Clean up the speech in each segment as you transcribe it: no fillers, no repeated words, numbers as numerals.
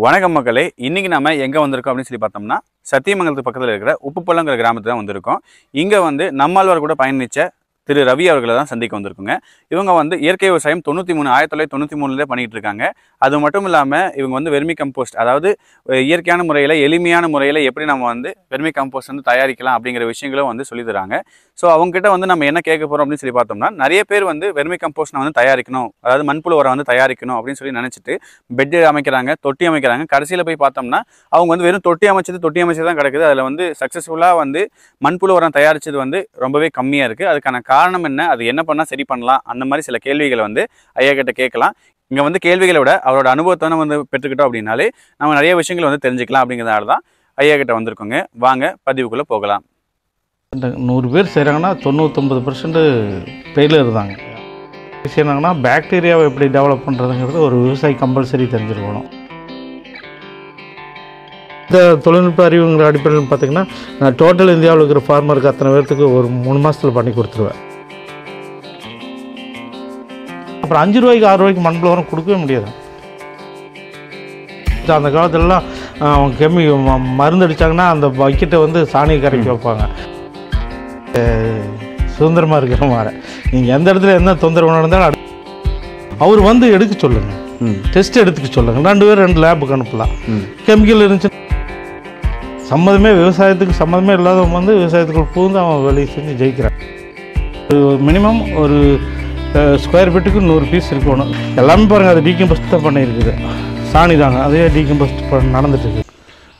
வணக்கம் மக்களே, இன்னைக்கு நாம எங்க வந்திருக்கோம் அப்படின்னு சொல்லி பார்த்தோம்னா சத்தியமங்கலத்துக்கு பக்கத்தில் இருக்கிற உப்புப்பள்ளங்கிற கிராமத்துக்கு தான் வந்திருக்கோம். இங்க வந்து நம்மாழ்வார் கூட பயணிச்ச திரு ரவி அவர்களை தான் சந்திக்க வந்திருக்குங்க. இவங்க வந்து இயற்கை விவசாயம் 1993 பண்ணிட்டு இருக்காங்க. அது மட்டும் இல்லாமல் இவங்க வந்து வெர்மி கம்போஸ்ட், அதாவது இயற்கையான முறையில் எளிமையான முறையில் எப்படி நம்ம வந்து வெர்மி கம்போஸ்ட் வந்து தயாரிக்கலாம் அப்படிங்கிற விஷயங்களும் வந்து சொல்லி தராங்க. ஸோ அவங்ககிட்ட வந்து நம்ம என்ன கேட்க போகிறோம் அப்படின்னு சொல்லி பார்த்தோம்னா, நிறைய பேர் வந்து வெர்மி கம்போஸ்ட் வந்து தயாரிக்கணும், அதாவது மண்புழு உரம் வந்து தயாரிக்கணும் அப்படின்னு சொல்லி நினச்சிட்டு பெட்டு அமைக்கிறாங்க, தொட்டி அமைக்கிறாங்க. கடைசியில் போய் பார்த்தோம்னா அவங்க வந்து வெறும் தொட்டி அமைச்சது தான் கிடக்குது. அதில் வந்து சக்ஸஸ்ஃபுல்லாக வந்து மண்புழு உரம் தயாரித்தது வந்து ரொம்பவே கம்மியாக இருக்குது. அதுக்கான காரணம் என்ன, அது என்ன பண்ணால் சரி பண்ணலாம், அந்த மாதிரி சில கேள்விகளை வந்து ஐயா கிட்ட கேட்கலாம். இங்கே வந்து கேள்விகளை விட அவரோட அனுபவத்தை வந்து பெற்றுக்கிட்டோம் அப்படின்னாலே நம்ம நிறைய விஷயங்களை வந்து தெரிஞ்சுக்கலாம். அப்படிங்கிறதால தான் ஐயா கிட்ட வந்திருக்கோங்க. வாங்க பதிவுக்குள்ளே போகலாம். 100 பேர் செய்கிறாங்கன்னா 99% ஃபெயிலியர் தாங்க. செய்யறாங்கன்னா பாக்டீரியாவை எப்படி டெவலப் பண்ணுறதுங்கிறது ஒரு விவசாயி கம்பல்சரி தெரிஞ்சிருக்கணும். இந்த தொழில்நுட்ப அறிவுங்கிற அடிப்படையில் பார்த்திங்கன்னா நான் டோட்டல் இந்தியாவில் இருக்கிற ஃபார்மருக்கு அத்தனை பேர்த்துக்கு ஒரு 3 மாதத்தில் பண்ணி கொடுத்துருவேன். அப்புறம் 5 ரூபாய்க்கு 6 ரூபாய்க்கு மண்புழு உரம் கொடுக்கவே முடியாது. அந்த காலத்துலலாம் மருந்து அடித்தாங்கன்னா அந்த பக்கெட்டை வந்து சாணியை கரைக்கி வைப்பாங்க. சுதந்திரமாக இருக்கிற மாதிரி நீங்கள் எந்த இடத்துல என்ன தொந்தரவு நடந்தாலும் அவர் வந்து எடுக்க சொல்லுங்கள், டெஸ்ட் எடுத்துக்க சொல்லுங்கள். 2 பேர் 2 லேபுக்கு அனுப்பலாம். கெமிக்கல் இருந்துச்சு சம்மதமே, விவசாயத்துக்கு சம்மதமே இல்லாதவங்க வந்து விவசாயத்துக்குள்ள பூந்து அவன் வேலையை செஞ்சு ஜெயிக்கிறான். மினிமம் ஒரு ஸ்கொயர் ஃபீட்டுக்கு 100 பீஸ் இருக்கணும். எல்லாமே பாருங்கள், அது டீகம்போஸ்ட் தான் பண்ணியிருக்குது. சாணி தாங்க, அதே டீகம்போஸ்ட் நடந்துட்டுருக்கு.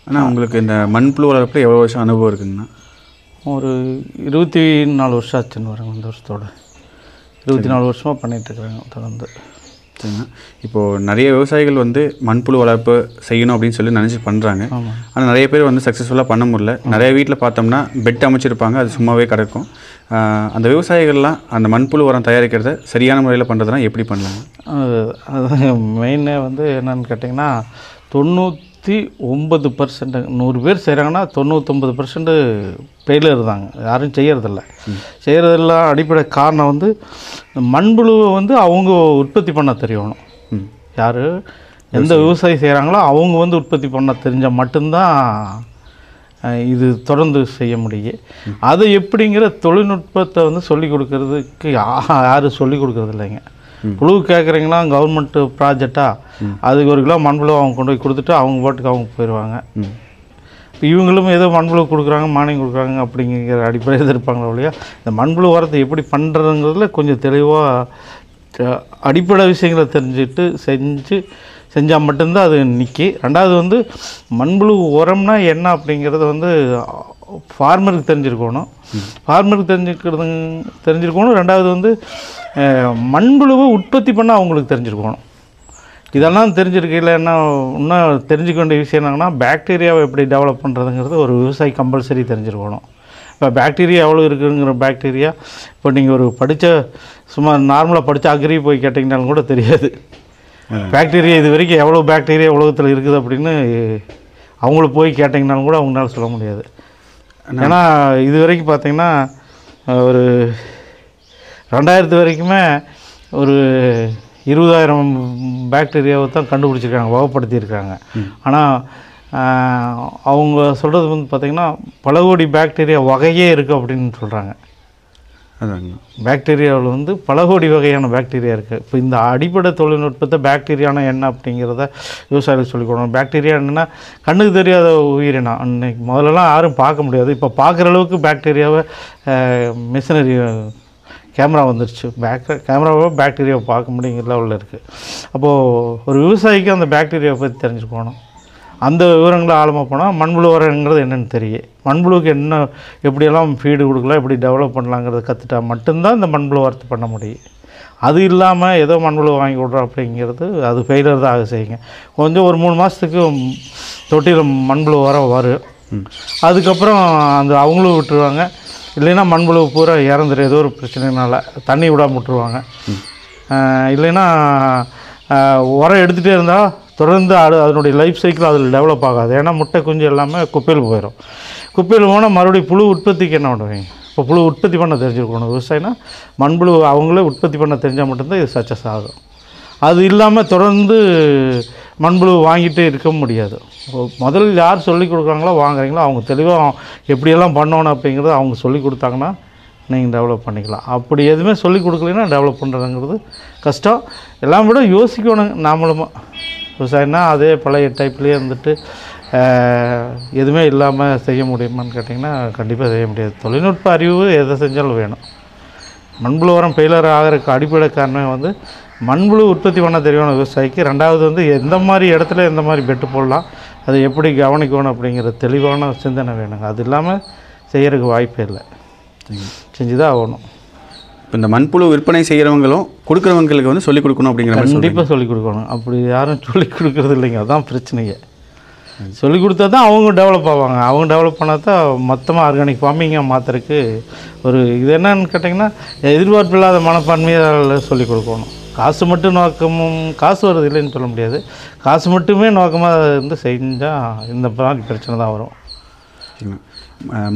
ஆனால் உங்களுக்கு இந்த மண்புழு வளர்ப்பில் எவ்வளோ வருஷம் அனுபவம் இருக்குங்கண்ணா? ஒரு 24 வருஷம் ஆச்சுன்னு வரேங்க. இந்த வருஷத்தோட 24 வருஷமாக பண்ணிகிட்ருக்குறாங்க தொடர்ந்து. சரிங்கண்ணா, இப்போது நிறைய விவசாயிகள் வந்து மண்புழு வளர்ப்பு செய்யணும் அப்படின்னு சொல்லி நினச்சி பண்ணுறாங்க. ஆனால் நிறைய பேர் வந்து சக்ஸஸ்ஃபுல்லாக பண்ண முடியல. நிறைய வீட்டில் பார்த்தோம்னா பெட் அமைச்சிருப்பாங்க, அது சும்மாவே கிடக்கும். அந்த விவசாயிகள்லாம் அந்த மண்புழு உரம் தயாரிக்கிறத சரியான முறையில் பண்ணுறதுனா எப்படி பண்ணலாங்க? அது மெயினே வந்து என்னென்னு கேட்டிங்கன்னா 99%, 100 பேர் செய்கிறாங்கன்னா 99% ஃபெயிலியர் தாங்க. யாரும் செய்கிறதில்ல. செய்கிறதெல்லாம் அடிப்படை காரணம் வந்து மண்புழுவை வந்து அவங்க உற்பத்தி பண்ண தெரியணும். யார் எந்த விவசாயி செய்கிறாங்களோ அவங்க வந்து உற்பத்தி பண்ண தெரிஞ்சால் மட்டும்தான் இது தொடர்ந்து செய்ய முடியும். அது எப்படிங்கிற தொழில்நுட்பத்தை வந்து சொல்லிக் கொடுக்கறதுக்கு யாரும் சொல்லிக் கொடுக்கறது இல்லைங்க. புழு கேட்குறீங்களா, கவர்மெண்ட் ப்ராஜெக்டா, அதுக்கு 1 கிலோ மண்புழு அவங்க கொண்டு போய் கொடுத்துட்டு அவங்க பாட்டுக்கு அவங்க போயிடுவாங்க. இப்போ இவங்களும் ஏதோ மண்புழு கொடுக்குறாங்க, மானியம் கொடுக்குறாங்க அப்படிங்கிற அடிப்படையில் இருப்பாங்களோ இல்லையா. இந்த மண்புழு உரத்தை எப்படி பண்ணுறதுங்கிறதுல கொஞ்சம் தெளிவாக அடிப்படை விஷயங்களை தெரிஞ்சுட்டு செஞ்சால் மட்டும்தான் அது நிற்கி. 2வது வந்து மண்புழு உரம்னா என்ன அப்படிங்கிறது வந்து ஃபார்மருக்கு தெரிஞ்சிருக்கணும். 2வது வந்து மண்புழுவை உற்பத்தி பண்ண அவங்களுக்கு தெரிஞ்சிருக்கணும். இதெல்லாம் தெரிஞ்சிருக்கையில் என்ன இன்னும் தெரிஞ்சுக்க வேண்டிய விஷயம் என்னங்கன்னா, பாக்டீரியாவை எப்படி டெவலப் பண்ணுறதுங்கிறது ஒரு விவசாயி கம்பல்சரி தெரிஞ்சிருக்கணும். இப்போ பாக்டீரியா எவ்வளோ இருக்குங்கிற பாக்டீரியா இப்போ நீங்கள் ஒரு சும்மா நார்மலாக படித்த அக்ரி போய் கேட்டிங்கனாலும் கூட தெரியாது. பாக்டீரியா இது வரைக்கும் எவ்வளோ பாக்டீரியா உலகத்தில் இருக்குது அப்படின்னு அவங்கள போய் கேட்டிங்கனாலும் கூட அவங்களால சொல்ல முடியாது. ஏன்னா இது வரைக்கும் பார்த்திங்கன்னா ஒரு 2000 வரைக்குமே ஒரு 20,000 பாக்டீரியாவை தான் கண்டுபிடிச்சிருக்காங்க, வகைப்படுத்தியிருக்காங்க. ஆனால் அவங்க சொல்கிறது வந்து பார்த்திங்கன்னா பல கோடி பாக்டீரியா வகையே இருக்குது அப்படின்னு சொல்கிறாங்க. பாக்டீரியாவில் வந்து பல கோடி வகையான பாக்டீரியா இருக்குது. இப்போ இந்த அடிப்படை தொழில்நுட்பத்தை பாக்டீரியானா என்ன அப்படிங்கிறத விவசாயிகளுக்கு சொல்லிக் கொடுக்கணும். பாக்டீரியா என்னென்னா கண்ணுக்கு தெரியாத உயிரினம். அன்றைக்கி முதல்லலாம் யாரும் பார்க்க முடியாது. இப்போ பார்க்குற அளவுக்கு பாக்டீரியாவை மிஷினரி கேமரா வந்துருச்சு. கேமராவை பாக்டீரியாவை பார்க்க முடியுங்கிற லெவலில் இருக்குது. அப்போது ஒரு விவசாயிக்கு அந்த பாக்டீரியாவை பற்றி தெரிஞ்சுக்கணும். அந்த விவரங்களை ஆழமாக போனால் மண்புழு உரங்கிறது என்னென்னு தெரியும். மண்புழுவுக்கு என்ன எப்படியெல்லாம் ஃபீடு கொடுக்கலாம், எப்படி டெவலப் பண்ணலாங்கிறத கற்றுட்டா மட்டும்தான் இந்த மண்புழு உரத்தை பண்ண முடியும். அது இல்லாமல் ஏதோ மண்புழு வாங்கி விட்றோம் அப்படிங்கிறது அது ஃபெயிலியர் தான் ஆக செய்யுங்க. கொஞ்சம் ஒரு 3 மாதத்துக்கு தொட்டியில் மண்புழு உரம் வரும். அதுக்கப்புறம் அவங்களும் விட்டுருவாங்க. இல்லைன்னா மண்புழு பூரா இறந்துடும் ஏதோ ஒரு பிரச்சனைனால, தண்ணி விடாமல் விட்டுருவாங்க. இல்லைன்னா உரம் எடுத்துகிட்டே இருந்தால் தொடர்ந்து அதனுடைய லைஃப் சைக்கிள் அதில் டெவலப் ஆகாது. ஏன்னா முட்டை குஞ்சு எல்லாமே குப்பையில் போயிடும். குப்பையில் போனால் மறுபடியும் புழு உற்பத்திக்கு என்ன பண்ணுவீங்க? இப்போ புழு உற்பத்தி பண்ண தெரிஞ்சிருக்கணும். விவசாயினா மண்புழு அவங்களே உற்பத்தி பண்ண தெரிஞ்சால் மட்டும்தான் இது சக்ஸஸ் ஆகும். அது இல்லாமல் தொடர்ந்து மண்புழு வாங்கிட்டு இருக்க முடியாது. முதல்ல யார் சொல்லிக் கொடுக்குறாங்களோ வாங்குறீங்களோ அவங்க தெளிவாக எப்படியெல்லாம் பண்ணணும் அப்படிங்கிறத அவங்க சொல்லிக் கொடுத்தாங்கன்னா நீங்கள் டெவலப் பண்ணிக்கலாம். அப்படி எதுவுமே சொல்லிக் கொடுக்கலைன்னா டெவலப் பண்ணுறதுங்கிறது கஷ்டம். எல்லாம் விட யோசிக்கணும். நாமளும் விவசாயம்னா அதே பழைய டைப்லேயே இருந்துட்டு எதுவுமே இல்லாமல் செய்ய முடியுமான்னு கேட்டிங்கன்னா கண்டிப்பாக செய்ய முடியாது. தொழில்நுட்ப அறிவு எதை செஞ்சாலும் வேணும். மண்புழு உரம் ஃபெயிலியர் ஆகிறதுக்கு அடிப்படை காரணமே வந்து மண்புழு உற்பத்தி பண்ண தெரியணும் விவசாயிக்கு. ரெண்டாவது வந்து எந்த மாதிரி இடத்துல எந்த மாதிரி பெட்டு போடலாம், அதை எப்படி கவனிக்கணும் அப்படிங்கிற தெளிவான சிந்தனை வேணுங்க. அது இல்லாமல் செய்கிறதுக்கு வாய்ப்பே இல்லை. செஞ்சு தான் ஆகணும். இப்போ இந்த மண்புழு விற்பனை செய்கிறவங்களும் கொடுக்குறவங்களுக்கு வந்து சொல்லிக் கொடுக்கணும் அப்படிங்கிற மாதிரி கண்டிப்பாக சொல்லிக் கொடுக்கணும். அப்படி யாரும் சொல்லிக் கொடுக்குறது இல்லைங்க. அதுதான் பிரச்சனையே. சொல்லிக் கொடுத்தா தான் அவங்க டெவலப் ஆவாங்க. அவங்க டெவலப் பண்ணால் தான் மொத்தமாக ஆர்கானிக் ஃபார்மிங்காக மாற்றுறதுக்கு ஒரு இது என்னன்னு கேட்டிங்கன்னா எதிர்பார்ப்பு இல்லாத மனப்பான்மையை சொல்லிக் கொடுக்கணும். காசு மட்டும் நோக்கமும் காசு வருது இல்லைன்னு சொல்ல முடியாது. காசு மட்டுமே நோக்கமாக இருந்து செஞ்சால் இந்த மாதிரி பிரச்சனை தான் வரும்.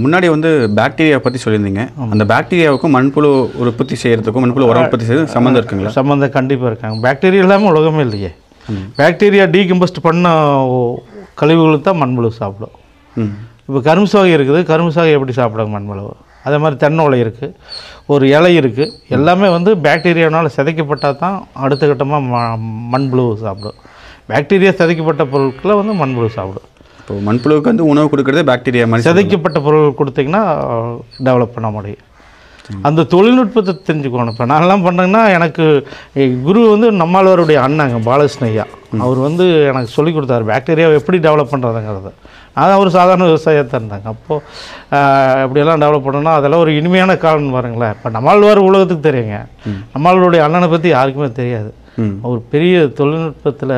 முன்னாடி வந்து பாக்டீரியா பற்றி சொல்லியிருந்தீங்க. அந்த பாக்டீரியாவுக்கும் மண்புழு உற்பத்தி செய்கிறதுக்கும் மண்புழு உரம் உற்பத்தி செய்கிறது சம்மந்தம் இருக்குங்களா? சம்மந்தம் கண்டிப்பாக இருக்காங்க. பாக்டீரியா இல்லாமல் உலகமே இல்லையே. பாக்டீரியா டீகம்போஸ்ட் பண்ண கழிவுகளுக்கு தான் மண்புழு சாப்பிடும். இப்போ கரும்பு சாகை இருக்குது. கரும்பு சாகை எப்படி சாப்பிடுங்க மண்புழு? அதே மாதிரி தென்னை இருக்குது, ஒரு இலை இருக்குது. எல்லாமே வந்து பாக்டீரியானால் சிதைக்கப்பட்டால் தான் அடுத்த கட்டமாக மண்புழு சாப்பிடும். பாக்டீரியா சிதைக்கப்பட்ட பொருட்களை வந்து மண்புழு சாப்பிடும். இப்போ மண்புழுவுக்கு வந்து உணவு கொடுக்குறதே பாக்டீரியா மாதிரி சிதைக்கப்பட்ட பொருள் கொடுத்திங்கன்னா டெவலப் பண்ண முடியும். அந்த தொழில்நுட்பத்தை தெரிஞ்சுக்கணும். இப்போ நான்லாம் பண்ணேங்கன்னா எனக்கு குரு வந்து நம்மாழ்வாருடைய அண்ணாங்க பாலகிருஷ்ண ஐயா. அவர் வந்து எனக்கு சொல்லிக் கொடுத்தாரு பாக்டீரியாவை எப்படி டெவலப் பண்ணுறதுங்கிறத. அதான் ஒரு சாதாரண விவசாயத்தான் இருந்தாங்க. அப்போது எப்படியெல்லாம் டெவலப் பண்ணணும்னா அதெல்லாம் ஒரு இனிமையான காலம் பாருங்களேன். இப்போ நம்மாழ்வார் உலகத்துக்கு தெரியுங்க. நம்மாழ்வாருடைய அண்ணனை பற்றி யாருக்குமே தெரியாது. அவர் பெரிய தொழில்நுட்பத்தில்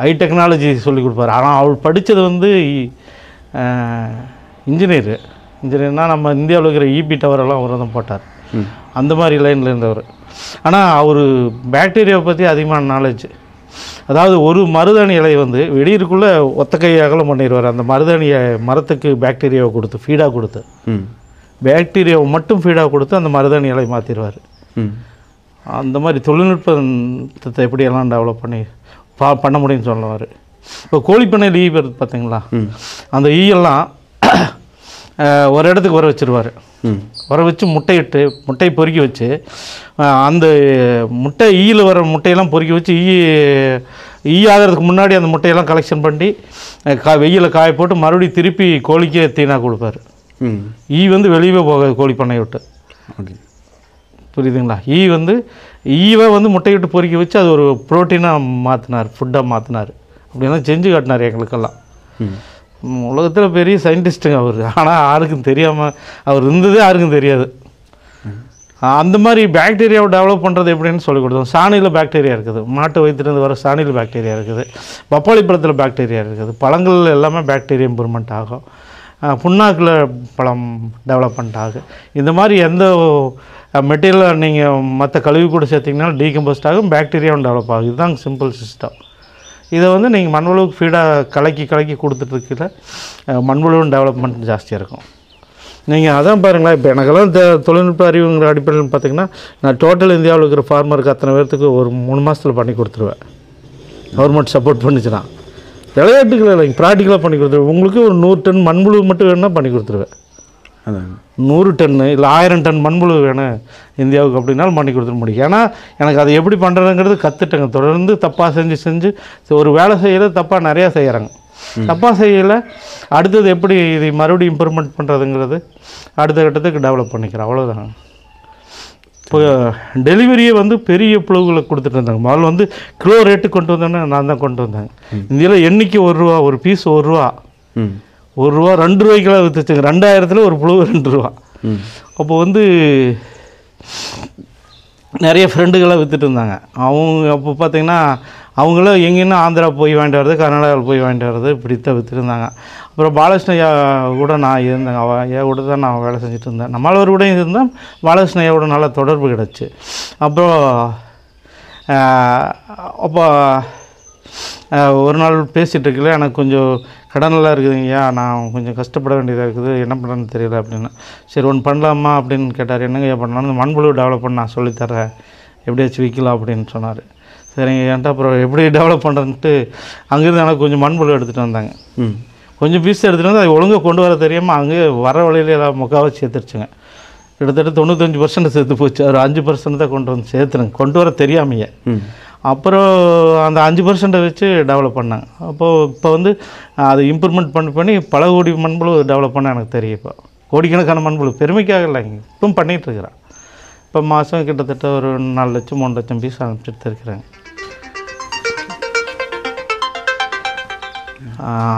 ஹை டெக்னாலஜி சொல்லிக் கொடுப்பார். ஆனால் அவர் படித்தது வந்து இன்ஜினியர்னால் நம்ம இந்தியாவில் இருக்கிற இபி டவரெல்லாம் அவர் தான் போட்டார். அந்த மாதிரி லைனில் இருந்தவர். ஆனால் அவர் பாக்டீரியாவை பற்றி அதிகமான நாலேஜ். அதாவது ஒரு மருதாணி இலையை வந்து வெடியிருக்குள்ளே ஒத்த கை அகலம் பண்ணிடுவார். அந்த மருதாணியை மரத்துக்கு பாக்டீரியாவை கொடுத்து ஃபீடாக கொடுத்து பாக்டீரியாவை மட்டும் ஃபீடாக கொடுத்து அந்த மருதாணி இலையை மாற்றிடுவார். அந்த மாதிரி தொழில்நுட்பத்தை எப்படியெல்லாம் டெவலப் பண்ண முடியும்னு சொல்லுவார். இப்போ கோழிப்பண்ணையில் ஈ வருது பார்த்தீங்களா? அந்த ஈயெல்லாம் ஒரு இடத்துக்கு வர வச்சுருவார். வர வச்சு முட்டையை பொறுக்கி வச்சு அந்த முட்டை ஈயில் வர முட்டையெல்லாம் பொறுக்கி வச்சு ஈ ஆகிறதுக்கு முன்னாடி அந்த முட்டையெல்லாம் கலெக்ஷன் பண்ணி வெயிலில் காய போட்டு மறுபடியும் திருப்பி கோழிக்கே தீனாக கொடுப்பார். ஈ வந்து வெளியே போகாது கோழிப்பண்ணையை விட்டு. புரியுதுங்களா? ஈவை வந்து முட்டையை விட்டு பொறுக்கி வச்சு அது ஒரு ப்ரோட்டீனாக மாற்றினார், ஃபுட்டாக மாற்றினார். அப்படியெல்லாம் செஞ்சு காட்டினார் எங்களுக்கெல்லாம். உலகத்தில் பெரிய சயின்டிஸ்ட்டுங்க அவர். ஆனால் யாருக்கும் தெரியாமல் அவர் இருந்ததே யாருக்கும் தெரியாது. அந்த மாதிரி பாக்டீரியாவை டெவலப் பண்ணுறது எப்படின்னு சொல்லிக் கொடுத்தோம். சாணியில் பாக்டீரியா இருக்குது, மாட்டு வயிற்றுலேருந்து வர சாணியில் பாக்டீரியா இருக்குது, பப்பாளி பழத்தில் பாக்டீரியா இருக்குது, பழங்கள் எல்லாமே பாக்டீரியா இம்ப்ரூவ்மெண்ட் ஆகும், புண்ணாக்கில் பழம் டெவலப்மெண்ட் ஆகும். இந்த மாதிரி எந்த மெட்டீரியலை நீங்கள் மற்ற கழிவு கூட சேர்த்திங்கனாலும் டீகம்போஸ்ட் ஆகும், பாக்டீரியாவும் டெவலப் ஆகும். இதுதான் சிம்பிள் சிஸ்டம். இதை வந்து நீங்கள் மண்புழுவுக்கு ஃபீடாக கலக்கி கொடுத்துட்ருக்கல மண்புழுவும் டெவலப்மெண்ட் ஜாஸ்தியாக இருக்கும். நீங்கள் அதான் பாருங்களேன். இப்போ எனக்கெல்லாம் தொழில்நுட்ப அறிவுங்கிற அடிப்படையில் பார்த்திங்கன்னா நான் டோட்டல் இந்தியாவில் இருக்கிற ஃபார்மருக்கு அத்தனை பேர்த்துக்கு ஒரு 3 மாதத்தில் பண்ணி கொடுத்துருவேன். கவர்மெண்ட் சப்போர்ட் பண்ணிச்சுன்னா. விளையாட்டுகள் இல்லைங்க, ப்ராக்டிக்கலாக பண்ணி கொடுத்துருவேன். உங்களுக்கு ஒரு 100 டன் மண்புழு மட்டும் வேணுன்னா பண்ணி கொடுத்துருவேன். 100 டன்னு இல்லை 1000 டன் மண்புழு வேணும் இந்தியாவுக்கு அப்படின்னாலும் பண்ணி கொடுத்துட முடியும். ஏன்னா எனக்கு அதை எப்படி பண்ணுறதுங்கிறது கற்றுட்டேங்க. தொடர்ந்து தப்பாக செஞ்சு ஒரு வேலை செய்யறது தப்பாக நிறையா செய்கிறாங்க. தப்பாக செய்யலை, அடுத்தது எப்படி இது மறுபடியும் இம்ப்ரூவ்மெண்ட் பண்ணுறதுங்கிறது அடுத்த கட்டத்துக்கு டெவலப் பண்ணிக்கிறேன். அவ்வளோதாங்க. இப்போ டெலிவரியை வந்து பெரிய புழுவுகளை கொடுத்துட்டு இருந்தாங்க. முதல்ல வந்து கிலோ ரேட்டு கொண்டு வந்தோன்னே நான் தான் கொண்டு வந்தேங்க. இந்தியாவில் எண்ணிக்கை ₹1, ஒரு பீஸ் ₹1, ₹1 ₹2 விற்றுச்சுங்க. 2000 ஒரு புழு ₹2. அப்போ வந்து நிறைய ஃப்ரெண்டுகளாக விற்றுட்டு இருந்தாங்க. அவங்க அப்போ பார்த்திங்கன்னா அவங்களும் எங்கேன்னா ஆந்திரா போய் வாங்கிட்டு வர்றது, கர்நாடகாவில் போய் வாங்கிட்டு வர்றது, இப்படித்தான் விற்றுட்டு இருந்தாங்க. அப்புறம் பாலகிருஷ்ண ஐயா கூட நான் இருந்தேங்க. ஐயா கூட தான் நான் வேலை செஞ்சுட்டு இருந்தேன். நம்மளவர் கூட இருந்தேன். பாலகிருஷ்ண ஐயாவோட நல்லா தொடர்பு கிடச்சி. அப்புறம் அப்போ ஒரு நாள் பேசிகிட்டு இருக்கல, எனக்கு கொஞ்சம் கடனெல்லாம் இருக்குதுங்கய்யா, நான் கொஞ்சம் கஷ்டப்பட வேண்டியதாக இருக்குது, என்ன பண்ணுறேன்னு தெரியல அப்படின்னு. சரி ஒன்று பண்ணலாமா அப்படின்னு கேட்டார். என்னங்க ஐயா பண்ணலாம்? மண்புழு டெவலப் பண்ண நான் சொல்லித்தரேன், எப்படியாச்சும் விற்கலாம் அப்படின்னு சொன்னார். சரிங்க ஏன்ட்டு அப்புறம் எப்படி டெவலப் பண்ணுறதுன்ட்டு அங்கேருந்து எனக்கு கொஞ்சம் மண்புழு எடுத்துகிட்டு வந்தாங்க. கொஞ்சம் பீஸ் எடுத்துகிட்டு வந்து அது ஒழுங்காக கொண்டு வர தெரியாமல் அங்கேயே வர வழியில எல்லாம் முக்கால்வாசி சேர்த்துருச்சுங்க. கிட்டத்தட்ட 95% சேர்த்து போச்சு. ஒரு 5% தான் கொண்டு வந்து சேர்த்துனேங்க, கொண்டு வர தெரியாமையே. அப்புறம் அந்த 5% வச்சு டெவலப் பண்ணாங்க. அப்போது இப்போ வந்து அதை இம்ப்ரூவ்மெண்ட் பண்ணி பல கோடி மண்புழு டெவலப் பண்ண எனக்கு தெரியும். இப்போ கோடிக்கணக்கான மண்புழு பெருமைக்காக இல்லைங்க, இப்பவும் பண்ணிகிட்ருக்குறேன். இப்போ மாதம் கிட்டத்தட்ட ஒரு 4 லட்சம் 3 லட்சம் பீஸ் அனுப்பிச்சிட்டு இருக்கிறேங்க.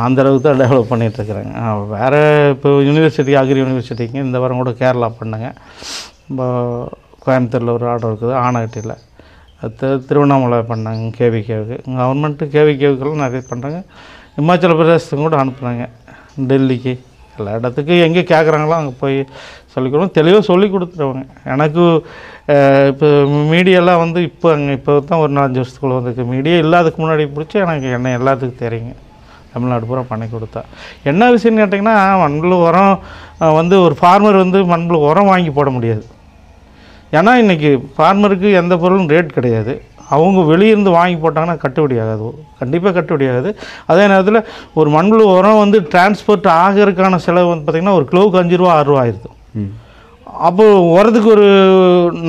அந்தளவுக்கு தான் டெவலப் பண்ணிகிட்ருக்குறேங்க. வேறு இப்போ யூனிவர்சிட்டி அக்ரி யூனிவர்சிட்டிக்கு இந்த வாரம் கூட கேரளா பண்ணேங்க. இப்போ கோயம்புத்தூரில் ஒரு ஆர்டர் இருக்குது ஆனகட்டியில். திருவண்ணாமலை பண்ணாங்க கேவிகேவுக்கு. கவர்மெண்ட்டு கேவிகேவுக்கெல்லாம் நிறைய பண்ணுறாங்க. இமாச்சல பிரதேசத்துக்கு கூட அனுப்புகிறாங்க, டெல்லிக்கு, எல்லா இடத்துக்கும் எங்கே கேட்குறாங்களோ அங்கே போய் சொல்லிக்கொடுங்க. தெளிவாக சொல்லி கொடுத்துருவாங்க. எனக்கு இப்போ மீடியாலாம் வந்து இப்போ தான் ஒரு 4-5 வருஷத்துக்குள்ளே வந்துருக்கு. மீடியா இல்லாததுக்கு முன்னாடி பிடிச்சி எனக்கு என்ன எல்லாத்துக்கும் தெரியுங்க. தமிழ்நாடு பூரா பண்ணி கொடுத்தா என்ன விஷயம்னு கேட்டிங்கன்னா, மண்புழு உரம் வந்து ஒரு ஃபார்மர் வந்து மண்புழு உரம் வாங்கி போட முடியாது. ஏன்னா இன்றைக்கி ஃபார்மருக்கு எந்த பொருளும் ரேட் கிடையாது. அவங்க வெளியிருந்து வாங்கி போட்டாங்கன்னா கட்டுப்படி ஆகாது, கண்டிப்பாக கட்டுப்படி ஆகாது. அதே நேரத்தில் ஒரு மண்புழு உரம் வந்து டிரான்ஸ்போர்ட் ஆகிறதுக்கான செலவு வந்து பார்த்திங்கன்னா ஒரு கிலோவுக்கு 5 ரூபா 6 ரூபா ஆயிடுது. அப்போது உரத்துக்கு ஒரு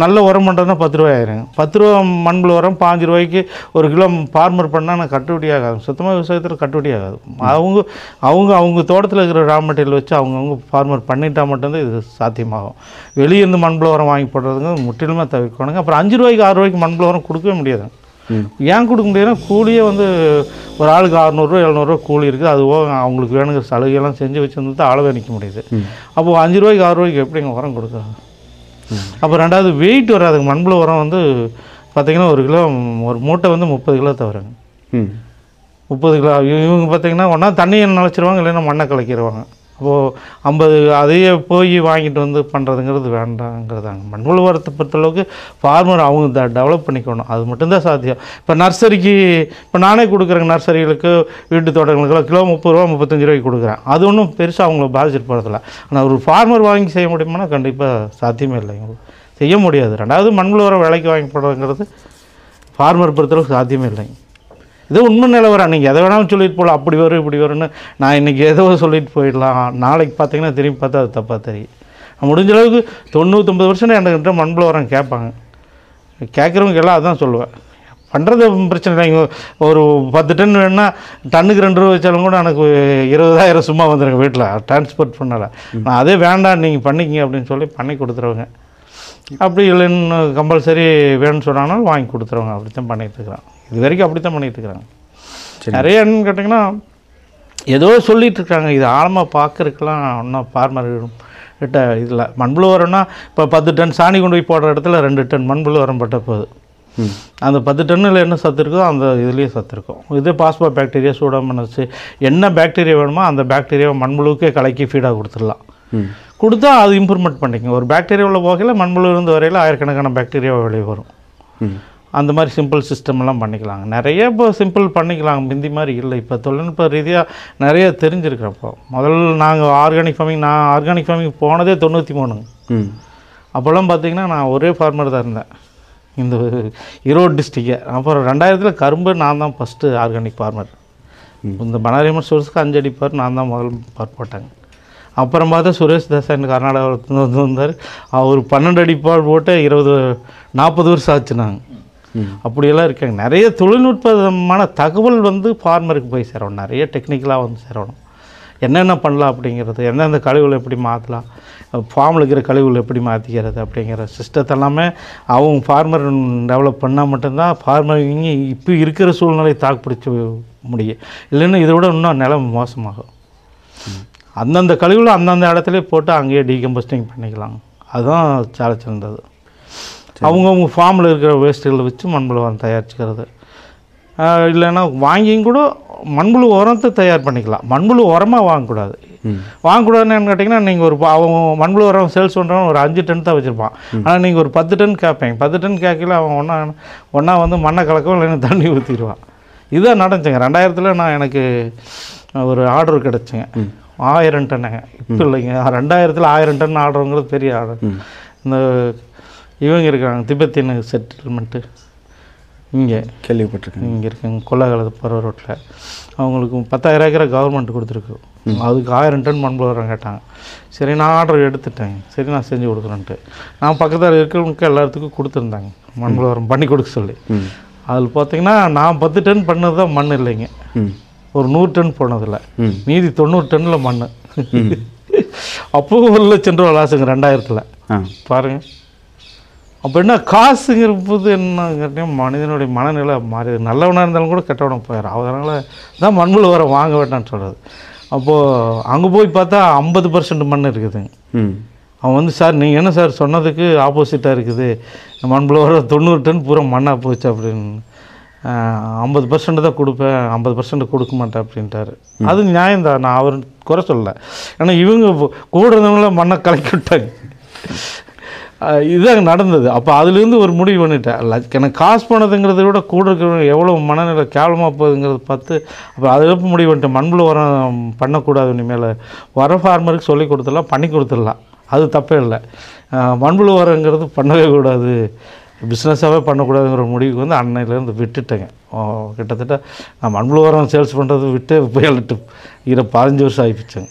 நல்ல உரம் பண்ணுறதுனா 10 ரூபாய் ஆயிடுங்க. 10 ரூபா மண்புழு உரம் 5 ரூபாய்க்கு ஒரு கிலோ ஃபார்மர் பண்ணால் நான் கட்டுப்படி ஆகாது. சுத்தமாக விவசாயத்தில் கட்டுப்படி ஆகாது. அவங்க தோட்டத்தில் இருக்கிற ரா மெட்டீரியல் வச்சு அவங்கவுங்க ஃபார்மர் பண்ணிட்டா மட்டும்தான் இது சாத்தியமாகும். வெளியேருந்து மண்புழு உரம் வாங்கி போடுறதுங்க முற்றிலுமே தவிர்க்கணுங்க. அப்புறம் 5 ரூபாய்க்கு 6 ரூபாய்க்கு மண்புழு உரம் கொடுக்கவே முடியாது. ஏன் கொடுக்க முடியாதுன்னா கூலியே வந்து ஒரு ஆளுக்கு 600 700 கூலி இருக்குது. அதுவோ அவங்களுக்கு வேணுங்கிற சலுகையெல்லாம் செஞ்சு வச்சுருந்து அளவே நிற்க முடியுது. அப்போது 5 ரூபாய்க்கு 6 ரூபாய்க்கு எப்படிங்க உரம் கொடுக்குறாங்க? அப்போ ரெண்டாவது வெயிட் வராதுங்க. மண்புழு உரம் வந்து பார்த்திங்கன்னா ஒரு கிலோ ஒரு மூட்டை வந்து 30 கிலோ தவிரங்க. 30 கிலோ இவங்க பார்த்திங்கன்னா ஒன்றா தண்ணியை நினச்சிருவாங்க, இல்லைன்னா மண்ணை கலக்கிடுவாங்க. அப்போது 50 அதையே போய் வாங்கிட்டு வந்து பண்ணுறதுங்கிறது வேண்டாங்கிறதாங்க. மண்புழு உரத்தை பொறுத்தளவுக்கு ஃபார்மர் அவங்க டெவலப் பண்ணிக்கணும், அது மட்டும்தான் சாத்தியம். இப்போ நர்சரிக்கு இப்போ நானே கொடுக்குறேங்க, நர்சரிகளுக்கு வீட்டு தோட்டங்களுக்கெல்லாம் கிலோ 30 ரூபா 35 ரூபாய்க்கு கொடுக்குறேன். அது ஒன்றும் பெருசாக அவங்கள பாதிச்சுட்டு போகிறதில்ல. ஆனால் ஒரு ஃபார்மர் வாங்கி செய்ய முடியுமானா கண்டிப்பாக சாத்தியமே இல்லைங்க, செய்ய முடியாது. ரெண்டாவது மண்புழு உரம் விலைக்கு வாங்கி போடுறதுங்கிறது ஃபார்மர் பொறுத்தளவுக்கு சாத்தியமே இல்லைங்க. இது உண்மை நிலவரம். நீங்கள் எதை வேணாலும் சொல்லிட்டு போகலாம், அப்படி வரும் இப்படி வரும்னு. நான் இன்றைக்கி ஏதோ சொல்லிட்டு போயிடலாம், நாளைக்கு பார்த்தீங்கன்னா திரும்பி பார்த்தா அது தப்பாக தெரியும். முடிஞ்ச அளவுக்கு 99% என்கிட்ட மண்புழு உரம் கேட்பாங்க. கேட்குறவங்க எல்லாம் அதான் சொல்லுவேன். பண்ணுறது பிரச்சனை இல்லைங்க. ஒரு 10 டன் வேணுன்னா டன்னுக்கு 2 ரூபா வச்சாலும் கூட எனக்கு 20,000 சும்மா வந்துடுங்க வீட்டில் டிரான்ஸ்போர்ட் பண்ணலை. நான் அதே வேண்டாம் நீங்கள் பண்ணிக்கிங்க அப்படின்னு சொல்லி பண்ணி கொடுத்துருவேங்க. அப்படி இல்லைன்னு கம்பல்சரி வேணும்னு சொன்னாலும் வாங்கி கொடுத்துருவாங்க. அப்படி தான் பண்ணிகிட்ருக்குறான், இது வரைக்கும் அப்படி தான் பண்ணிகிட்ருக்குறாங்க. நிறைய என்னன்னு கேட்டிங்கன்னா ஏதோ சொல்லிகிட்ருக்காங்க, இது ஆழமாக பார்க்குறதுக்கெல்லாம் ஒன்றும் ஃபார்மர் கிட்ட இதில் மண்புழு உரம்னா இப்போ 10 டன் சாணி கொண்டு போய் போடுற இடத்துல 2 டன் மண்புழு உரம் பட்ட போகுது. அந்த 10 டன்னில் என்ன சத்து இருக்கோ அந்த இதுலேயே சத்து இருக்கும். இதே பாஸ்போ பாக்டீரியா சூடாமனஸ் என்ன பாக்டீரியா வேணுமோ அந்த பாக்டீரியாவை மண்புழுவுக்கே கலக்கி ஃபீடாக கொடுத்துடலாம். கொடுத்தா அது இம்ப்ரூவ்மெண்ட் பண்ணிக்கோங்க. ஒரு பாக்டீரியாவில் போகையில் மண்புழு இருந்து வரையில் ஆயிரக்கணக்கான பாக்டீரியாவை வெளியே வரும். அந்த மாதிரி சிம்பிள் சிஸ்டம்லாம் பண்ணிக்கலாங்க. நிறைய இப்போ சிம்பிள் பண்ணிக்கலாங்க, முந்தி மாதிரி இல்லை. இப்போ தொழில்நுட்ப ரீதியாக நிறைய தெரிஞ்சிருக்கிறப்போ. முதல்ல நாங்கள் ஆர்கானிக் ஃபார்மிங் போனதே 93ங்க. அப்போல்லாம் பார்த்திங்கன்னா நான் ஒரே ஃபார்மர் தான் இருந்தேன் இந்த ஈரோடு டிஸ்ட்ரிக்டை. அப்புறம் 2000 கரும்பு நான் தான் ஃபஸ்ட்டு ஆர்கானிக் ஃபார்மர். இந்த பனாரிமன் சோர்ஸுக்கு 5 அடி பார் நான் தான் முதல் பார் போட்டாங்க. அப்புறம் பார்த்தா சுரேஷ் தாசான்னு கர்நாடகாவில் வந்து வந்தார். அவர் 12 அடி பார் போட்டு 40 வருஷம் ஆச்சு. நாங்கள் அப்படியெல்லாம் இருக்காங்க. நிறைய தொழில்நுட்பமான தகவல் வந்து ஃபார்மருக்கு போய் சேரணும், நிறைய டெக்னிக்கலாக வந்து சேரணும். என்னென்ன பண்ணலாம் அப்படிங்கிறது, எந்தெந்த கழிவுகளை எப்படி மாற்றலாம், ஃபார்மில் இருக்கிற கழிவுகளை எப்படி மாற்றிக்கிறது அப்படிங்கிற சிஸ்டத்தை எல்லாமே அவங்க ஃபார்மர் டெவலப் பண்ணால் மட்டும்தான் ஃபார்மரிங்க இப்போ இருக்கிற சூழ்நிலை தாக்குப்பிடிச்ச முடியும். இல்லைன்னா இதை விட இன்னும் நிலைமை மோசமாகும். அந்தந்த கழிவுகளை அந்தந்த இடத்துல போட்டு அங்கேயே டீகம்போஸ்டிங் பண்ணிக்கலாம். அதுதான் சாலை சிறந்தது. அவங்கவுங்க ஃபார்மில் இருக்கிற வேஸ்ட்டுகளை வச்சு மண்புழு உரம் தயாரிச்சுக்கிறது. இல்லைன்னா வாங்கியும் கூட மண்புழு உரத்தை தயார் பண்ணிக்கலாம். மண்புழு உரமாக வாங்கக்கூடாது. வாங்கக்கூடாதுன்னு கேட்டிங்கன்னா நீங்கள் அவங்க மண்புழு உரம் சேல்ஸ் பண்ணுறவங்க ஒரு 5 டன் தான் வச்சுருப்பான். ஆனால் நீங்கள் ஒரு 10 டன் கேட்பீங்க. 10 டன் கேட்கல அவன் ஒன்றா வந்து மண்ணை கலக்கவும் இல்லைன்னா தண்ணி ஊற்றிடுவான். இதுதான் நடந்துச்சுங்க. 2000 நான் எனக்கு ஒரு ஆர்டர் கிடச்சிங்க, 1000 டன்னுங்க. இப்போ இல்லைங்க, 2000 1000 டன் ஆர்டருங்கிறது பெரிய ஆர்டர். இந்த இவங்க இருக்காங்க திபெத்தின் செட்டில்மெண்ட்டு, இங்கே கேள்விப்பட்டிருக்கேன். இங்கே இருக்குங்க கொல்லகாலத்து பருவ ரோட்டில். அவங்களுக்கு 10,000 ஏக்கரை கவர்மெண்ட் கொடுத்துருக்கு. அதுக்கு 1000 டன் மண்புழு உரம் கேட்டாங்க. சரி நான் ஆர்டர் எடுத்துட்டேன், சரி நான் செஞ்சு கொடுக்குறேன்ட்டு நான் பக்கத்தில் இருக்கிறவங்களுக்கு எல்லாத்துக்கும் கொடுத்துருந்தாங்க மண்புழு உரம் பண்ணி கொடுக்க சொல்லி. அதில் பார்த்தீங்கன்னா நான் 10 டன் பண்ணது தான் மண் இல்லைங்க, ஒரு 100 டன் போனதில்லை, மீதி 90 டன்னில் மண். அப்போது 1,00,000 ரூபா லாஸுங்க 2000-ல் பாருங்கள். அப்போ என்ன காசுங்கிற போது என்ன கேட்டீங்கன்னா மனிதனுடைய மனநிலை மாறி நல்லவனாக இருந்தாலும் கூட கெட்டவனுக்கு போயிடும். அதனால் தான் மண்புழு உரம் வாங்க வேண்டாம்னு சொல்கிறது. அப்போது அங்கே போய் பார்த்தா 50% மண் இருக்குதுங்க. அவன் வந்து சார் நீங்கள் என்ன சார் சொன்னதுக்கு ஆப்போசிட்டாக இருக்குது, மண்புழு உரம் 90 டன் பூரா மண்ணாக போச்சு அப்படின்னு. 50% தான் கொடுப்பேன், 50% கொடுக்க மாட்டேன் அப்படின்ட்டாரு. அது நியாயம்தான், நான் அவர் குறை சொல்லலை. ஏன்னா இவங்க கூட இருந்தவங்கள மண்ணை கலக்கி விட்டாங்க. இதுதான் நடந்தது. அப்போ அதுலேருந்து ஒரு முடிவு பண்ணிட்டேன், எனக்கு காசு போனதுங்கிறத விட கூட இருக்கிறவங்க எவ்வளோ மனநிலை கேவலமாக போகுதுங்கிறத பார்த்து அப்போ அதில் முடிவு பண்ணிட்டேன், மண்புழு உரம் பண்ணக்கூடாது. இனிமேல் வர ஃபார்மருக்கு சொல்லி கொடுத்துடலாம், பண்ணி கொடுத்துடலாம், அது தப்பே இல்லை. மண்புழு உரங்கிறது பண்ணவே கூடாது, பிஸ்னஸாகவே பண்ணக்கூடாதுங்கிற முடிவுக்கு வந்து அன்னையிலேருந்து விட்டுட்டேங்க. கிட்டத்தட்ட நான் மண்புழு உரம் சேல்ஸ் பண்ணுறது விட்டு 15 வருஷம் ஆகிப்போச்சுங்க.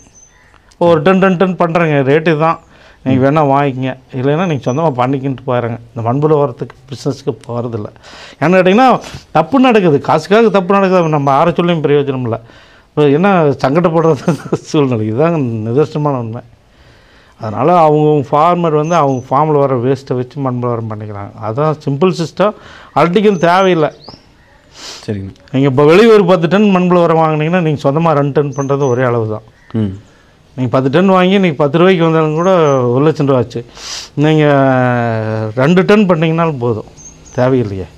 ஒரு 10 டன் பண்ணுறேங்க, ரேட்டு தான், நீங்கள் வேணால் வாங்கிக்கிங்க, இல்லைன்னா நீங்கள் சொந்தமாக பண்ணிக்கிட்டு போயிடுங்க. இந்த மண்புழு உரத்துக்கு பிஸ்னஸுக்கு போகிறதில்ல. ஏன்னு கேட்டிங்கன்னா தப்பு நடக்குது, காசுக்காக தப்பு நடக்குது, நம்ம ஆற சொல்லியும் பிரயோஜனம் இல்லை. இப்போ என்ன சங்கடப்படுறது சூழ்நிலை, இதுதாங்க நிதர்சனமான உண்மை. அதனால் அவங்க ஃபார்மர் வந்து அவங்க ஃபார்மில் வர வேஸ்ட்டை வச்சு மண்புழு உரம் பண்ணிக்கிறாங்க. அதுதான் சிம்பிள் சிஸ்டம், அல்டிக்கும் தேவையில்லை. சரிங்க. நீங்கள் இப்போ வெளியே ஒரு 10 டன் மண்புழு உரம் வாங்கினீங்கன்னா நீங்கள் சொந்தமாக 2 டன் பண்ணுறது ஒரே அளவு தான். நீங்கள் 10 டன் வாங்கி நீங்கள் 10 ரூபாய்க்கு வந்தாலும் கூட 1,00,000 ரூபா ஆச்சு. நீங்கள் 2 டன் பண்ணிங்கனாலும் போதும், தேவையில்லையே.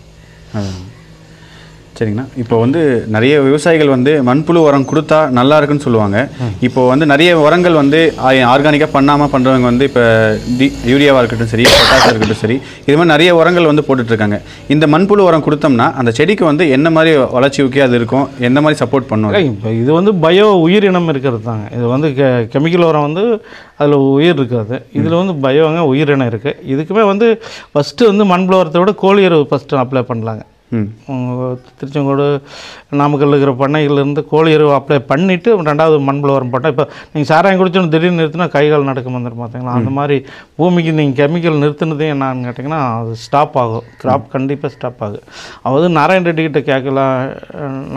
சரிங்கண்ணா. இப்போ வந்து நிறைய விவசாயிகள் வந்து மண்புழு உரம் கொடுத்தா நல்லா இருக்குன்னு சொல்லுவாங்க. இப்போ வந்து நிறைய உரங்கள் வந்து ஆர்கானிக்காக பண்ணாமல் பண்ணுறவங்க வந்து இப்போ யூரியாவாக இருக்கட்டும் சரி, பொட்டாஷாக இருக்கட்டும் சரி, இது மாதிரி நிறைய உரங்கள் வந்து போட்டுட்ருக்காங்க. இந்த மண்புழு உரம் கொடுத்தோம்னா அந்த செடிக்கு வந்து என்ன மாதிரி வளர்ச்சிக்கு அது இருக்கும், எந்த மாதிரி சப்போர்ட் பண்ணும்? இப்போ இது வந்து பயோ உயிரினம் இருக்கிறது தாங்க. இது வந்து கெமிக்கல் உரம் வந்து அதில் உயிர் இருக்காது, இதில் வந்து பயோங்க உயிரினம் இருக்குது. இதுக்குமே வந்து ஃபஸ்ட்டு வந்து மண்புழு உரத்தை விட கோழி எரு ஃபஸ்ட்டு அப்ளை பண்ணலாங்க. திருச்செங்கோடு நாமக்கல் இருக்கிற பண்ணையிலேருந்து கோழி எரு அப்ளை பண்ணிவிட்டு 2வது மண்புழு உரம் போட்டால், இப்போ நீங்கள் சாராயம் குடிச்சோன்னு திடீர்னு நிறுத்தினா கைகால் நடக்க வந்துடும் பார்த்தீங்களா. அந்த மாதிரி பூமிக்கு நீங்கள் கெமிக்கல் நிறுத்தினதே என்னான்னு கேட்டிங்கன்னா அது ஸ்டாப் ஆகும், கிராப் கண்டிப்பாக ஸ்டாப் ஆகும். அதாவது நாராயண ரெட்டி கிட்ட கேட்கலாம்.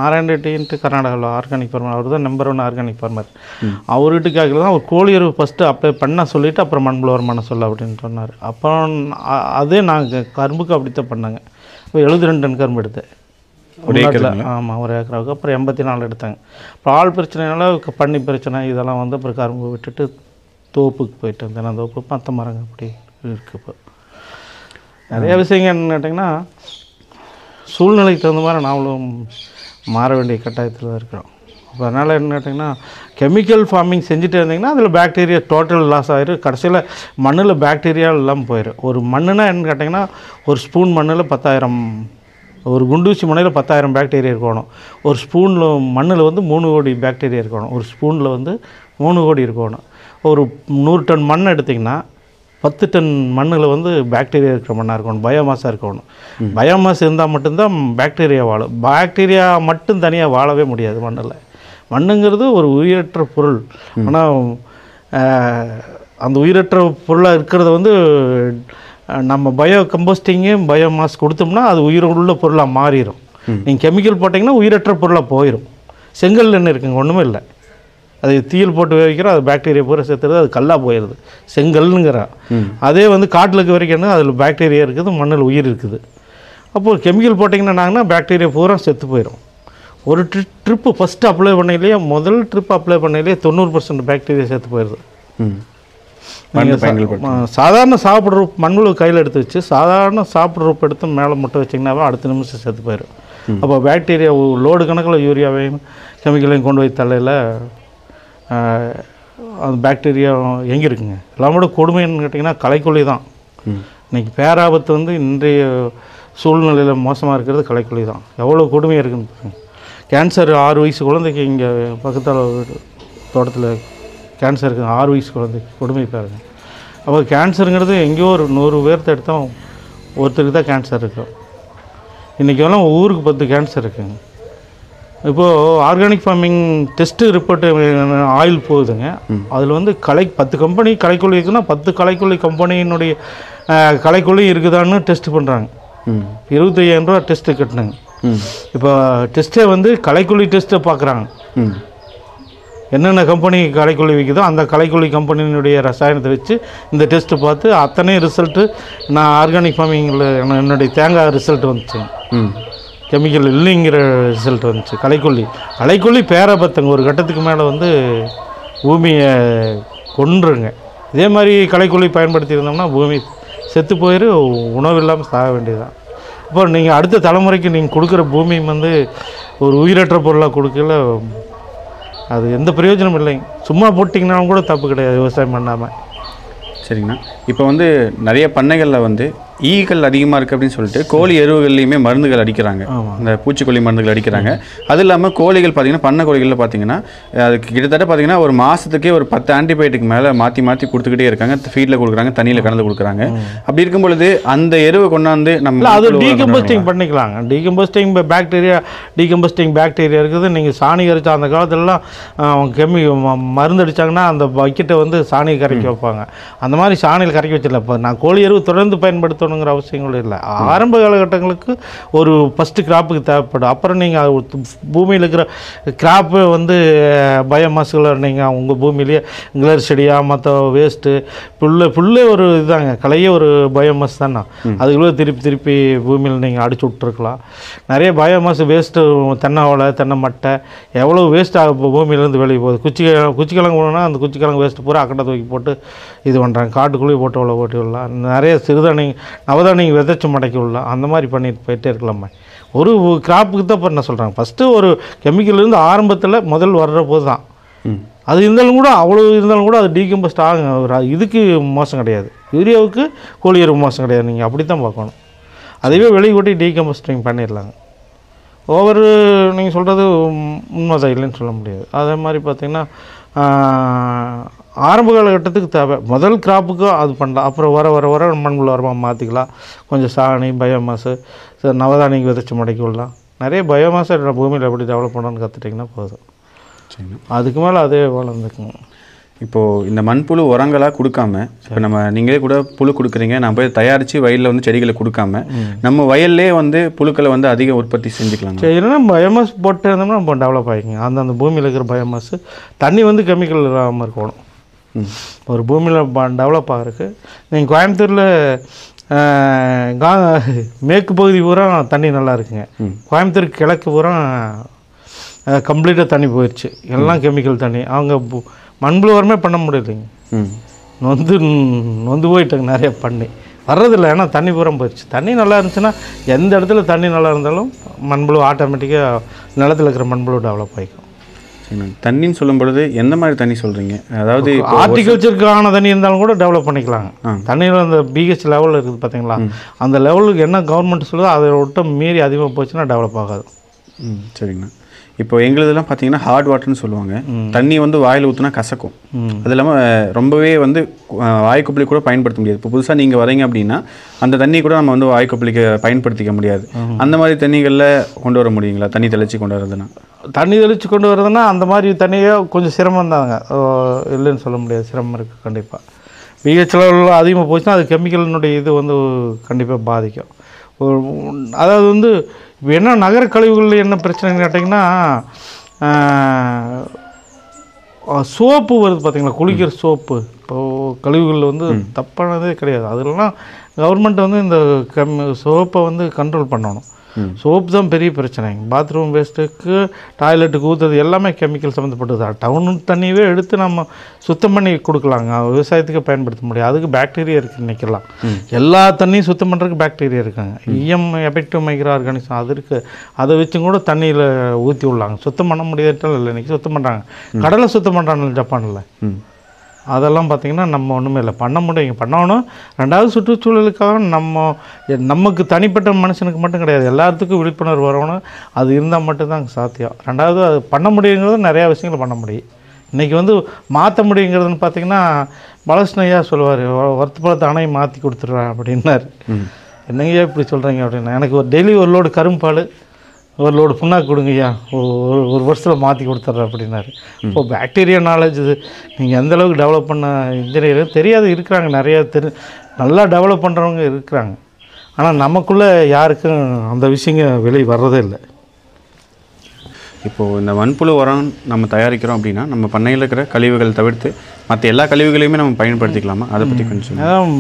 நாராயண ரெட்டின்ட்டு கர்நாடகாவில் ஆர்கானிக் ஃபார்மர், அவர் தான் நம்பர் 1 ஆர்கானிக் ஃபார்மர். அவர்கிட்ட கேட்கல தான் அவர் கோழி எரு ஃபஸ்ட்டு அப்ளை பண்ண சொல்லிவிட்டு அப்புறம் மண்புழு உரம் பண்ண சொல்ல அப்படின்னு சொன்னார். அப்புறம் அதே நாங்கள் கரும்புக்கு அப்படித்தான் பண்ணாங்க. இப்போ 72 டன் கரும்பு எடுத்தேன் ஒரு ஏக்கரில். ஆமாம், ஒரு ஏக்கராவுக்கு. அப்புறம் 84 எடுத்தாங்க. அப்புறம் ஆள் பிரச்சனைனால பண்ணி பிரச்சனை இதெல்லாம் வந்து அப்புறம் கரும்பு விட்டுட்டு தோப்புக்கு போயிட்டு வந்தேன். தோப்பு மற்ற மரங்க அப்படி இருக்குது. இப்போ நிறைய விஷயங்கள் என்னன்னு கேட்டிங்கன்னா சூழ்நிலைக்கு தகுந்த மாதிரி நாமளும் மாற வேண்டிய கட்டாயத்தில் தான் இருக்கிறோம். அப்போ அதனால் என்ன கேட்டிங்கன்னா கெமிக்கல் ஃபார்மிங் செஞ்சுட்டு இருந்தீங்கன்னா அதில் பாக்டீரியா டோட்டல் லாஸ் ஆகிடும். கடைசியில் மண்ணில் பாக்டீரியா இல்லாமல் போயிடும். ஒரு மண்ணுனா என்னன்னு கேட்டிங்கன்னா ஒரு ஸ்பூன் மண்ணில் 10,000, ஒரு குண்டூசி மண்ணில் 10,000 பாக்டீரியா இருக்கணும். ஒரு ஸ்பூனில் மண்ணில் வந்து 3 கோடி பாக்டீரியா இருக்கணும். ஒரு ஸ்பூனில் வந்து 3 கோடி இருக்கணும். ஒரு 100 டன் மண் எடுத்திங்கன்னா 10 டன் மண்ணில் வந்து பாக்டீரியா இருக்கிற மண்ணாக இருக்கணும், பயோமாஸாக இருக்கணும். பயோமாஸ் இருந்தால் மட்டும்தான் பாக்டீரியா வாழும். பாக்டீரியா மட்டும் தனியாக வாழவே முடியாது மண்ணில். மண்ணுங்கிறது ஒரு உயிரற்ற பொருள். ஆனால் அந்த உயிரற்ற பொருளாக இருக்கிறத வந்து நம்ம பயோ கம்போஸ்டிங்கு பயோமாஸ் கொடுத்தோம்னா அது உயிரோடுள்ள பொருளாக மாறிடும். நீங்கள் கெமிக்கல் போட்டிங்கன்னா உயிரற்ற பொருளாக போயிடும். செங்கல் என்ன இருக்குங்க, ஒன்றுமே இல்லை. அது தீயில் போட்டு வேவிக்கிறோம், அது பாக்டீரியா பூரா சேர்த்துறது, அது கல்லாக போயிடுது, செங்கல்னுங்கிறான். அதே வந்து காட்டில் இருக்க வரைக்கும் அதில் பாக்டீரியா இருக்குது, மண்ணில் உயிர் இருக்குது. அப்போது கெமிக்கல் போட்டிங்கன்னா பாக்டீரியா பூரா செத்து போயிடும். ஒரு ட்ரிப்பு ஃபஸ்ட்டு அப்ளை பண்ணையிலேயே, முதல் ட்ரிப் அப்ளை பண்ணையிலேயே 90% பாக்டீரியா சேர்த்து போயிடுது. சாதாரண சாப்பிட்ற உப்பு மண்புழு கையில் எடுத்து வச்சு சாதாரண சாப்பிட்ற உப்பு எடுத்து மேலே முட்டை வச்சிங்கன்னாவே அடுத்த நிமிஷம் செத்து போயிடும். அப்போ பாக்டீரியா லோடு கணக்கில் யூரியாவையும் கெமிக்கலையும் கொண்டு போய் தலையில் அந்த பாக்டீரியா எங்கே இருக்குங்க. எல்லாமோட கொடுமைன்னு கேட்டிங்கன்னா களைக்கொல்லி தான். இன்றைக்கி பேராபத்து வந்து இன்றைய சூழ்நிலையில் மோசமாக இருக்கிறது களைக்கொல்லி தான். எவ்வளோ கொடுமையாக இருக்குன்னு. கேன்சர் 6 வயசு குழந்தைக்கு இங்கே பக்கத்தில் தோட்டத்தில் கேன்சர் இருக்குது, 6 வயசு குழந்தைக்கு. கொடுமை பாருங்க. அப்போ கேன்சருங்கிறது எங்கேயோ ஒரு 100 பேர்த்த எடுத்தால் ஒருத்தருக்கு தான் கேன்சர் இருக்கும். இன்றைக்கி எல்லாம் ஊருக்கு 10 கேன்சர் இருக்குங்க. இப்போது organic farming test report oil போகுதுங்க. அதில் வந்து 10 கம்பெனி களைக்கொல்லி இருக்குன்னா 10 களைக்கொல்லி கம்பெனியினுடைய களைக்கொல்லி இருக்குதான்னு டெஸ்ட் பண்ணுறாங்க. 25,000 ரூபா டெஸ்ட்டு கட்டினாங்க. இப்போ டெஸ்ட்டே வந்து களைக்கொல்லி டெஸ்ட்டை பார்க்குறாங்க. என்னென்ன கம்பெனி களைக்கொல்லி விற்குதோ அந்த களைக்கொல்லி கம்பெனியினுடைய ரசாயனத்தை வச்சு இந்த டெஸ்ட்டு பார்த்து அத்தனை ரிசல்ட்டு நான் ஆர்கானிக் ஃபார்மிங்கில் என்னுடைய தேங்காய் ரிசல்ட் வந்துச்சுங்க. கெமிக்கல் இல்லைங்கிற ரிசல்ட் வந்துச்சு. களைக்கொல்லி பேரபத்தங்க ஒரு கட்டத்துக்கு மேலே வந்து பூமியை கொன்றுங்க. இதே மாதிரி களைக்கொல்லி பயன்படுத்தியிருந்தோம்னா பூமி செத்து போயிரு, உணவு இல்லாமல் சாக வேண்டியதுதான். இப்போ நீங்கள் அடுத்த தலைமுறைக்கு நீங்கள் கொடுக்குற பூமி வந்து ஒரு உயிரற்ற பொருளாக கொடுக்கல, அது எந்த பிரயோஜனம் இல்லைங்க. சும்மா போட்டிங்கனாலும் கூட தப்பு கிடையாது விவசாயம் பண்ணாமல். சரிங்கண்ணா. இப்போ வந்து நிறைய பண்ணைகளில் வந்து ஈக்கள் அதிகமாக இருக்குது அப்படின்னு சொல்லிட்டு கோழி எருவுகள்லையுமே மருந்துகள் அடிக்கிறாங்க, இந்த பூச்சிக்கொல்லி மருந்துகள் அடிக்கிறாங்க. அது இல்லாமல் கோழிகள் பார்த்திங்கன்னா பண்ணை கோழிகளில் பார்த்திங்கன்னா அதுக்கு கிட்டத்தட்ட பார்த்திங்கன்னா ஒரு மாதத்துக்கே ஒரு 10 ஆன்டிபயோட்டிக் மேலே மாற்றி கொடுத்துக்கிட்டே இருக்காங்க. ஃபீடில் கொடுக்குறாங்க, தண்ணியில் கலந்து கொடுக்குறாங்க. அப்படி இருக்கும் பொழுது அந்த எருவை கொண்டாந்து நம்ம அது டீகம்போஸ்டிங் பண்ணிக்கலாங்க. டீகம்போஸ்டிங் பாக்டீரியா இருக்குது. நீங்கள் சாணி கரைச்சா அந்த காலத்துலலாம் மருந்து அடித்தாங்கன்னா அந்த பக்கெட்டை வந்து சாணி கரைக்க வைப்பாங்க. அந்த மாதிரி சாணியில் கரைக்க வச்சிடல. இப்போ நான் கோழி எருவு தொடர்ந்து பயன்படுத்த ங்கிற அவசியங்களும் இல்லை. ஆரம்ப காலகட்டங்களுக்கு ஒரு ஃபஸ்ட்டு கிராப்புக்கு தேவைப்படும். அப்புறம் நீங்கள் பூமியில் இருக்கிற கிராப்பு வந்து பயோமாஸ்களை நீங்கள் உங்கள் பூமியிலேயே கிளர் செடியாக மற்ற வேஸ்ட்டு புல்லே ஒரு இதுதாங்க, கலையே ஒரு பயோமாஸ் தானே. அதுக்குள்ளே திருப்பி பூமியில் நீங்கள் அடிச்சு விட்ருக்கலாம். நிறைய பயோமாஸ் வேஸ்ட்டு தென்னை ஓலை, தென்னை மட்டை எவ்வளோ வேஸ்ட் ஆக பூமியிலேருந்து வெளியே போகுது. குச்சிக்கிழங்கு போனோன்னா அந்த குச்சிக்கிழங்கு வேஸ்ட்டு பூரா அக்கட்டை தூக்கி போட்டு இது பண்ணுறாங்க. காட்டுக்குள்ளேயே போட்டு அவ்வளோ போட்டு விடலாம். நிறைய நவதானியம் விதைச்சு மடக்கி விடலாம். அந்த மாதிரி பண்ணிட்டு போயிட்டே இருக்கலாமா. ஒரு கிராப்புக்கு தான் இப்போ என்ன சொல்கிறாங்க, ஃபஸ்ட்டு ஒரு கெமிக்கல்லேருந்து ஆரம்பத்தில் முதல் வர்ற போது தான் அது இருந்தாலும் கூட அது டீகம்போஸ்ட் ஆகும். இதுக்கு மோசம் கிடையாது, யூரியாவுக்கு கோழி எருவு மோசம் கிடையாது. நீங்கள் அப்படி தான் பார்க்கணும். அதுவே வெளியே கொட்டி டீகம்போஸ்டிங் பண்ணிடலாங்க. நீங்கள் சொல்கிறது உண்மைதான், இல்லைன்னு சொல்ல முடியாது. அதே மாதிரி பார்த்திங்கன்னா ஆரம்ப காலகட்டத்துக்கு தேவை முதல் கிராப்புக்கும் அது பண்ணலாம். அப்புறம் வர மண்புல் உரமாக மாற்றிக்கலாம். கொஞ்சம் சாணி, பயோமாஸு, நவதானியம் விதைச்சி மடக்கி விடலாம். நிறைய பயோமாஸை பூமியில் எப்படி டெவலப் பண்ணணும்னு கற்றுட்டிங்கன்னா போதும். அதுக்கு மேலே அதே வளர்ந்துக்குங்க. இப்போது இந்த மண்புழு உரங்களாக கொடுக்காம, இப்போ நீங்களே கூட புழு கொடுக்குறீங்க, நான் போய் தயாரித்து வயலில் வந்து செடிகளை கொடுக்காம நம்ம வயல்லே வந்து புழுக்களை வந்து அதிக உற்பத்தி செஞ்சுக்கலாம். சரினா பயோமாஸ் போட்டு இருந்தோம்னா நம்ம டெவலப் ஆகிக்குங்க. அந்த பூமியில் இருக்கிற பயோமாஸு தண்ணி வந்து கெமிக்கல் இல்லாமல் இருக்கணும். ஒரு பூமியில் டெவலப் ஆகிறதுக்கு நீங்கள் கோயம்புத்தூரில் மேற்கு பகுதி பூரா தண்ணி நல்லா இருக்குங்க. கோயம்புத்தூர் கிழக்கு பூரா கம்ப்ளீட்டாக தண்ணி போயிடுச்சு. எல்லாம் கெமிக்கல் தண்ணி. அவங்க மண்புழு உரமே பண்ண முடியலைங்க. நொந்து போயிட்டாங்க நிறைய பண்ணி வர்றதில்லை. ஏன்னா தண்ணி பூரா போயிடுச்சு. தண்ணி நல்லா இருந்துச்சுன்னா எந்த இடத்துல தண்ணி நல்லா இருந்தாலும் மண்புழு ஆட்டோமேட்டிக்காக நிலத்தில் இருக்கிற மண்புழு டெவலப் ஆகிக்கும். தண்ணின்னு சொல்லும் பொழுது எந்த மாதிரி தண்ணி சொல்கிறீங்க? அதாவது ஹார்டிகல்ச்சருக்கான தண்ணி இருந்தாலும் கூட டெவலப் பண்ணிக்கலாங்க. தண்ணியில் அந்த பிஹெச் லெவலில் இருக்குது பார்த்தீங்களா, அந்த லெவலுக்கு என்ன கவர்மெண்ட் சொல்லுதோ அதை விட்டு மீறி அதிகமாக போச்சுன்னா டெவலப் ஆகாது. சரிங்கண்ணா. இப்போ எங்களுதெல்லாம் பார்த்தீங்கன்னா ஹார்ட் வாட்டர்னு சொல்லுவாங்க. தண்ணி வந்து வாயில் ஊற்றினா கசக்கும். அது இல்லாமல் ரொம்பவே வந்து வாய்க்குப்பிளி கூட பயன்படுத்த முடியாது. இப்போ புதுசாக நீங்கள் வரீங்க அப்படின்னா அந்த தண்ணி கூட நம்ம வந்து வாய்க்குப்பிளிக்கு பயன்படுத்திக்க முடியாது. அந்த மாதிரி தண்ணிகளில் கொண்டு வர முடியுங்களா? தண்ணி தெளித்து கொண்டு வரதுன்னா அந்த மாதிரி தண்ணியே கொஞ்சம் சிரமம் தாங்க, இல்லைன்னு சொல்ல முடியாது. சிரமம் இருக்குது கண்டிப்பாக. பிஹெச் லெவலில் அதிகமாக போச்சுன்னா அது கெமிக்கலினுடைய இது வந்து கண்டிப்பாக பாதிக்கும். அதாவது வந்து இப்போ என்ன நகர கழிவுகளில் என்ன பிரச்சனைன்னு கேட்டிங்கன்னா சோப்பு வருது பார்த்தீங்களா, குளிக்கிற சோப்பு. இப்போது கழிவுகளில் வந்து தப்பானதே கிடையாது. அதெல்லாம் கவர்மெண்ட் வந்து இந்த சோப்பை வந்து கண்ட்ரோல் பண்ணணும். சோப்பு தான் பெரிய பிரச்சனை. பாத்ரூம் வேஸ்ட்டுக்கு டாய்லெட்டுக்கு ஊற்றுறது எல்லாமே கெமிக்கல் சம்மந்தப்பட்டது தான். டவுனு தண்ணியவே எடுத்து நம்ம சுத்தம் பண்ணி கொடுக்கலாங்க, விவசாயத்துக்கு பயன்படுத்த முடியாது. அதுக்கு பாக்டீரியா இருக்குது. நிற்கலாம் எல்லா தண்ணியும் சுத்தம் பண்ணுறதுக்கு பாக்டீரியா இருக்காங்க. எஃபெக்டிவ் மைக்ரோ ஆர்கானிசம் அது இருக்குது. அதை வச்சும் கூட தண்ணியில் ஊற்றி விடலாங்க. சுத்தம் பண்ண முடியாட்டாலும் இல்லை, இன்றைக்கி சுத்தம் பண்ணுறாங்க. கடலை சுத்தம் பண்ணுறாங்க ஜப்பானில். அதெல்லாம் பார்த்திங்கன்னா நம்ம ஒன்றுமே இல்லை, பண்ண முடியும், பண்ணணும். ரெண்டாவது சுற்றுச்சூழலுக்காக நமக்கு தனிப்பட்ட மனுஷனுக்கு மட்டும் கிடையாது, எல்லாத்துக்கும் விழிப்புணர்வு வரணும். அது இருந்தால் மட்டும்தான் சாத்தியம். ரெண்டாவது அது பண்ண முடியுங்கிறது நிறையா விஷயங்கள் பண்ண முடியும். இன்றைக்கி வந்து மாற்ற முடியுங்கிறதுன்னு பார்த்திங்கன்னா பலஸ்னையா சொல்லுவார், வருத்தப்பழத்தை அணையை மாற்றி கொடுத்துட்றேன் அப்படின்னாரு. என்னங்கய்யா இப்படி சொல்கிறீங்க அப்படின்னா, எனக்கு ஒரு டெய்லி ஒரு லோடு கரும்பால் ஒரு லோடு புண்ணாக்கு கொடுங்கய்யா, ஒரு வருஷத்தில் மாற்றி கொடுத்துட்றேன் அப்படின்னாரு. இப்போ பாக்டீரியா நாலேஜ் இது நீங்கள் எந்தளவுக்கு டெவலப் பண்ண இன்ஜினியர் தெரியாது இருக்கிறாங்க, நிறையா நல்லா டெவலப் பண்ணுறவங்க இருக்கிறாங்க. ஆனால் நமக்குள்ளே யாருக்கும் அந்த விஷயங்க வெளியே வர்றதே இல்லை. இப்போது இந்த மண்புழு உரம் நம்ம தயாரிக்கிறோம் அப்படின்னா நம்ம பண்ணையில் இருக்கிற கழிவுகள் தவிர்த்து மற்ற எல்லா கழிவுகளையுமே நம்ம பயன்படுத்திக்கலாமா? அதை பற்றி கொஞ்சம் அதான்